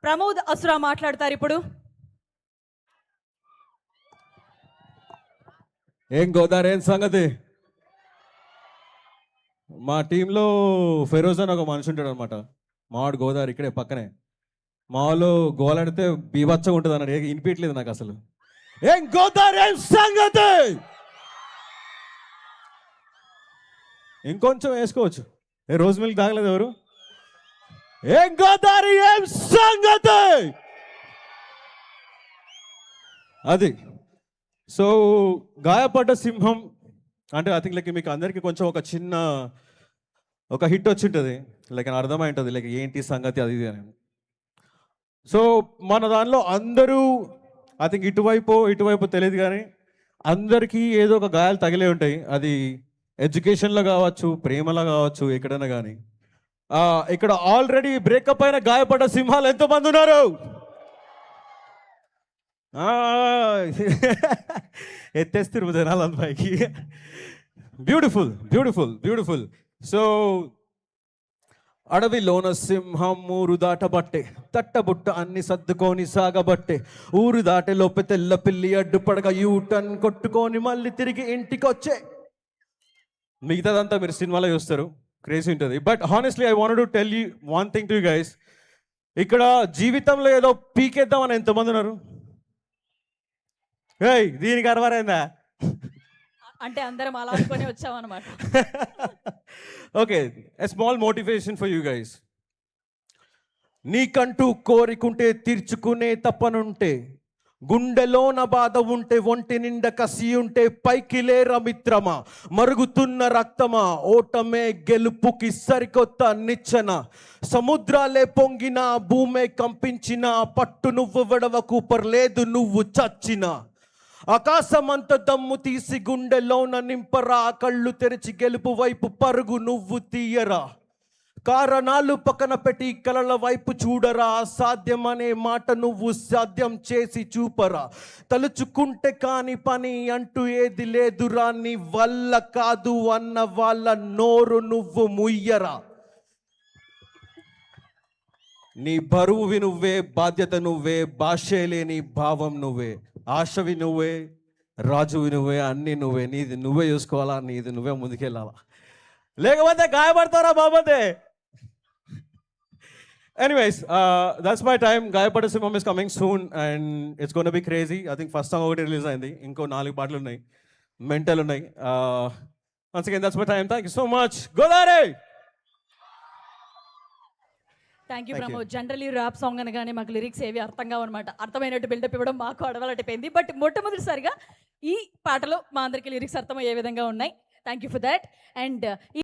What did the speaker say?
ప్రమోద్ అసురా మాట్లాడతారు ఇప్పుడు. ఏం గోదావరి ఏం సంగతి? మా టీంలో ఫెరోజ్ అని ఒక మనిషి ఉంటాడు అనమాట. మావాడు గోదావరి ఇక్కడే పక్కనే. మా వాళ్ళు గోలాడితే బీభత్సంగా ఉంటుంది అన్నాడు. వినిపించలేదు నాకు అసలు. ఏం గోదావరి ఏం సంగతి? ఇంకొంచెం వేసుకోవచ్చు. రోజు మిల్క్ తాగలేదు ఎవరు? ఏం గోదావరి ఏం సంగతి? అది. సో గాయపడ్డ సింహం అంటే ఐ థింక్ లైక్ మీకు అందరికీ కొంచెం ఒక చిన్న ఒక హిట్ వచ్చి ఉంటుంది, లైక్ అర్థమై ఉంటుంది లైక్ ఏంటి సంగతి అది ఇది అని. సో మన దానిలో అందరూ ఐ థింక్ ఇటువైపు తెలియదు కానీ అందరికీ ఏదో ఒక గాయాలు తగిలే ఉంటాయి. అది ఎడ్యుకేషన్లో కావచ్చు, ప్రేమలో కావచ్చు, ఎక్కడైనా కానీ. ఇక్కడ ఆల్రెడీ బ్రేకప్ అయిన గాయపడ్డ సింహాలు ఎంతోమంది ఉన్నారు? ఎత్తేస్తారు జనాలు పైకి. Beautiful beautiful beautiful. సో అడవిలోన సింహం ఊరు దాటబట్టే, తట్టబుట్ట అన్ని సర్దుకొని సాగబట్టే, ఊరు దాటే లోపే తెల్ల పిల్లి అడ్డుపడగా యూటర్న్ కొట్టుకొని మళ్ళీ తిరిగి ఇంటికి వచ్చే. మిగతాదంతా మీరు సినిమాలో చూస్తారు, క్రేజీ ఉంటుంది. But honestly I want to tell you one thing to you guys. ఇక్కడ జీవితంలో ఏదో పీకేద్దామని ఎంతమంది ఉన్నారు? ఏయ్ దీనికి అరవరైందా అంటే అందరం అలా అనుకొని వచ్చామన్నమాట. Okay, a small motivation for you guys. నీకంటూ కోరికుంటే తీర్చుకునే తప్పనుంటే, గుండెలోన బాధ ఉంటే, ఒంటి నిండా కసి ఉంటే, పైకి లేరా మిత్రమా, మరుగుతున్న రక్తమా, ఓటమే గెలుపుకి సరికొత్త నిచ్చెన. సముద్రాలే పొంగిన, భూమే కంపించిన, పట్టు నువ్వు విడవకు, పర్లేదు నువ్వు చచ్చిన. ఆకాశమంత దమ్ము తీసి గుండెలోన నింపరా, కళ్ళు తెరిచి గెలుపు వైపు పరుగు నువ్వు తీయరా. కారణాలు పక్కన పెట్టి కలల వైపు చూడరా, సాధ్యమనే మాట నువ్వు సాధ్యం చేసి చూపరా. తలుచుకుంటే కాని పని అంటూ ఏది లేదురా, నీ వల్ల కాదు అన్న వాళ్ళ నోరు నువ్వు ముయ్యరా. నీ బరువువి నువ్వే, బాధ్యత నువ్వే, భాషే లేని భావం నువ్వే, ఆశవి నువ్వే, రాజువి నువ్వే, అన్నీ నువ్వే. నీది నువ్వే చూసుకోవాలా, నీది నువ్వే ముందుకెళ్ళాలా, లేకపోతే గాయపడతారా బాబతే. Anyways, that's my time. గాయపడే సింహం is coming soon and it's gonna be crazy. I think first song ఒకటి రిలీజ్ అయింది, ఇంకో 4 పాటలు ఉన్నాయి, మెంటల్ ఉన్నాయి. Once again that's my time. Thank you so much. Godavari. Thank you Pramod. Generally rap song అనగానే మాకు లిరిక్స్ ఏవి అర్థం కావన్నమాట. అర్థమైనట్టు బిల్డప్ ఇవ్వడం మాకు అడవాలటైపోయింది. బట్ మొట్టమొదటిసారిగా ఈ పాటలో మా అందరికీ లిరిక్స్ అర్థమయ్యే విధంగా ఉన్నాయి. Thank you for that. And